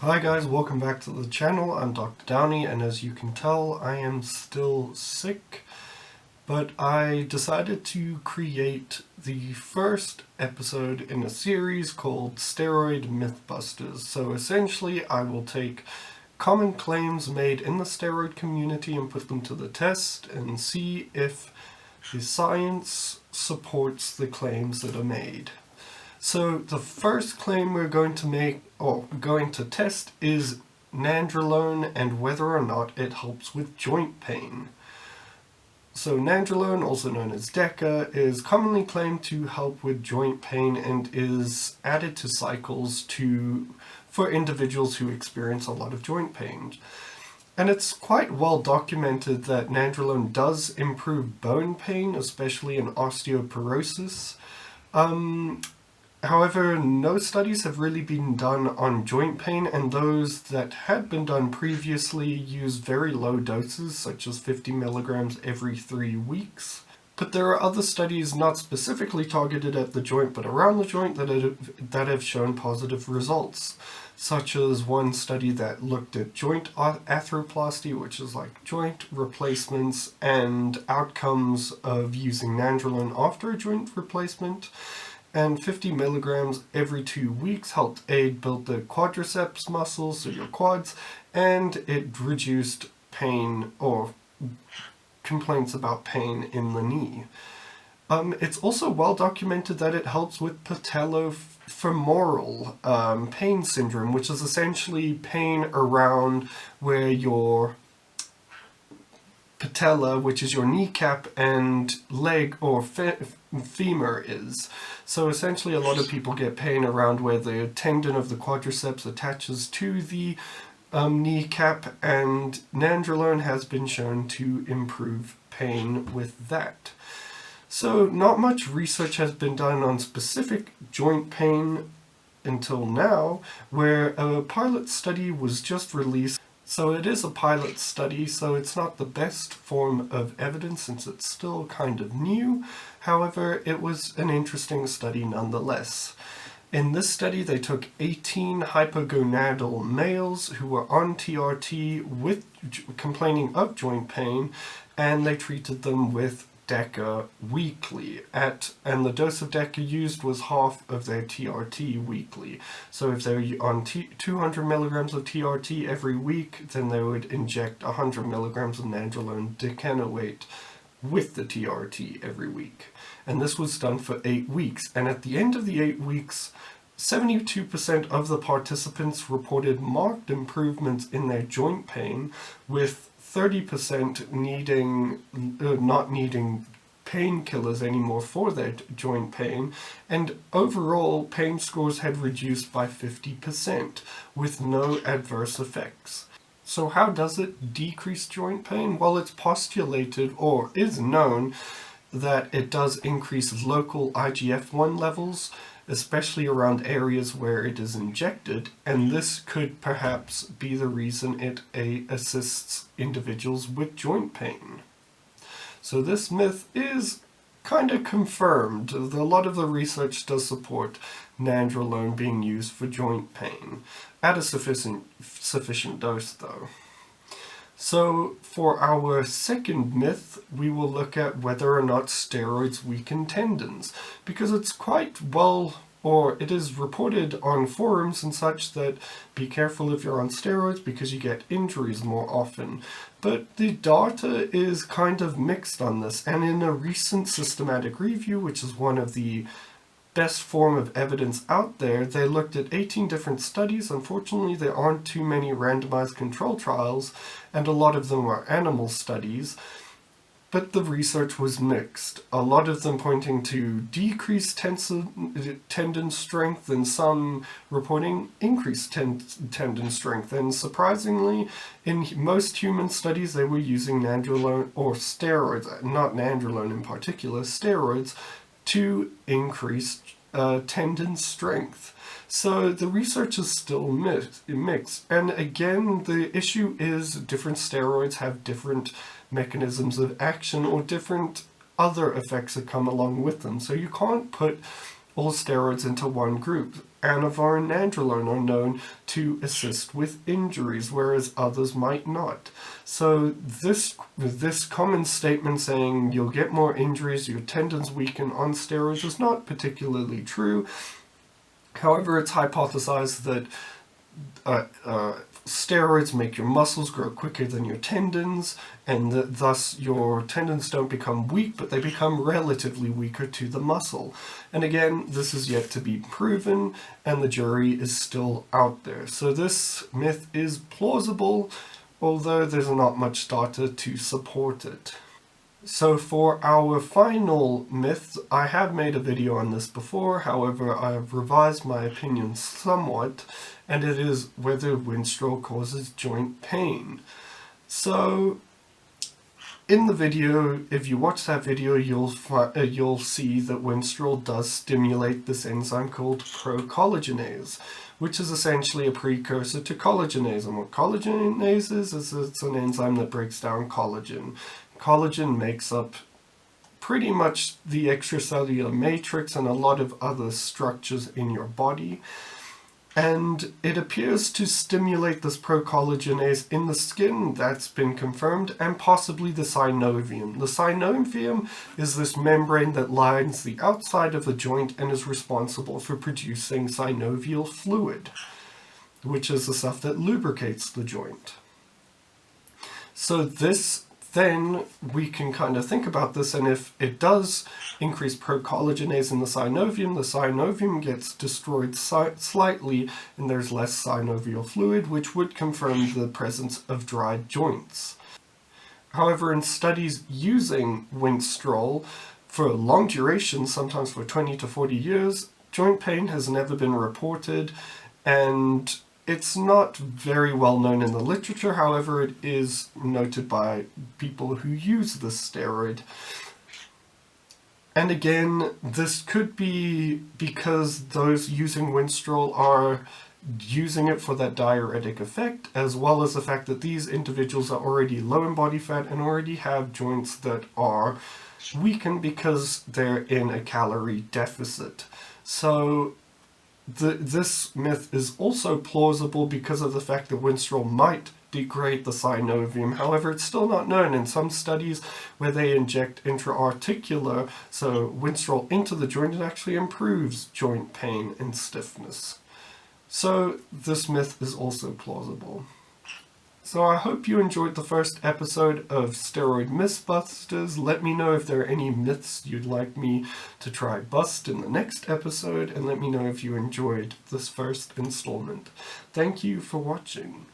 Hi guys, welcome back to the channel. I'm Dr. Downey, and as you can tell, I am still sick, but I decided to create the first episode in a series called Steroid Mythbusters. So essentially, I will take common claims made in the steroid community and put them to the test and see if the science supports the claims that are made. So the first claim we're going to make, or going to test, is nandrolone and whether or not it helps with joint pain. So nandrolone, also known as deca, is commonly claimed to help with joint pain and is added to cycles for individuals who experience a lot of joint pain. And it's quite well documented that nandrolone does improve bone pain, especially in osteoporosis. However, no studies have really been done on joint pain, and those that had been done previously used very low doses, such as 50 milligrams every 3 weeks. But there are other studies not specifically targeted at the joint, but around the joint that have shown positive results, such as one study that looked at joint arthroplasty, which is like joint replacements, and outcomes of using nandrolone after a joint replacement. And 50 milligrams every 2 weeks helped aid build the quadriceps muscles, so your quads, and it reduced pain or complaints about pain in the knee. It's also well documented that it helps with patellofemoral pain syndrome, which is essentially pain around where your patella, which is your kneecap, and leg or femur is. So essentially a lot of people get pain around where the tendon of the quadriceps attaches to the kneecap, and nandrolone has been shown to improve pain with that. So not much research has been done on specific joint pain until now, where a pilot study was just released. So it is a pilot study, so it's not the best form of evidence since it's still kind of new. However, it was an interesting study nonetheless. In this study, they took 18 hypogonadal males who were on TRT with complaining of joint pain, and they treated them with deca weekly, and the dose of deca used was half of their TRT weekly. So if they're on 200 milligrams of TRT every week, then they would inject 100 milligrams of nandrolone decanoate with the TRT every week. And this was done for 8 weeks. And at the end of the 8 weeks, 72% of the participants reported marked improvements in their joint pain, with 30% not needing painkillers anymore for their joint pain, and overall pain scores had reduced by 50% with no adverse effects. So how does it decrease joint pain? Well, it's postulated, or is known, that it does increase local IGF-1 levels, especially around areas where it is injected, and this could perhaps be the reason it assists individuals with joint pain. So this myth is kind of confirmed. A lot of the research does support nandrolone being used for joint pain, at a sufficient dose though. So for our second myth, we will look at whether or not steroids weaken tendons, because it's quite well, or it is reported on forums and such, that be careful if you're on steroids because you get injuries more often. But the data is kind of mixed on this, and in a recent systematic review, which is one of the best form of evidence out there, they looked at 18 different studies. Unfortunately, there aren't too many randomized control trials, and a lot of them are animal studies, but the research was mixed. A lot of them pointing to decreased tendon strength, and some reporting increased tendon strength. And surprisingly, in most human studies, they were using nandrolone, or steroids, not nandrolone in particular, steroids, to increase tendon strength. So the research is still mixed. And again, the issue is different steroids have different mechanisms of action or different other effects that come along with them. So you can't put all steroids into one group. Winstrol and Nandrolone are known to assist with injuries, whereas others might not. So this common statement saying you'll get more injuries, your tendons weaken on steroids is not particularly true. However, it's hypothesized that steroids make your muscles grow quicker than your tendons, and thus your tendons don't become weak, but they become relatively weaker to the muscle. And again, this is yet to be proven, and the jury is still out there. So this myth is plausible, although there's not much data to support it. So for our final myth, I have made a video on this before, however I have revised my opinion somewhat, and it is whether Winstrol causes joint pain. So in the video, if you watch that video, you'll see that Winstrol does stimulate this enzyme called procollagenase, which is essentially a precursor to collagenase. And what collagenase is it's an enzyme that breaks down collagen. Collagen makes up pretty much the extracellular matrix and a lot of other structures in your body. And it appears to stimulate this procollagenase in the skin, that's been confirmed, and possibly the synovium. The synovium is this membrane that lines the outside of the joint and is responsible for producing synovial fluid, which is the stuff that lubricates the joint. So then we can kind of think about this, and if it does increase procollagenase in the synovium gets destroyed slightly, and there's less synovial fluid, which would confirm the presence of dried joints. However, in studies using Winstrol for long duration, sometimes for 20 to 40 years, joint pain has never been reported, and it's not very well known in the literature. However, it is noted by people who use this steroid. And again, this could be because those using Winstrol are using it for that diuretic effect, as well as the fact that these individuals are already low in body fat and already have joints that are weakened because they're in a calorie deficit. So this myth is also plausible because of the fact that Winstrol might degrade the synovium. However, it's still not known. In some studies where they inject intra-articular, so Winstrol into the joint, it actually improves joint pain and stiffness. So this myth is also plausible. So I hope you enjoyed the first episode of Steroid Mythbusters. Let me know if there are any myths you'd like me to try bust in the next episode, and let me know if you enjoyed this first installment. Thank you for watching.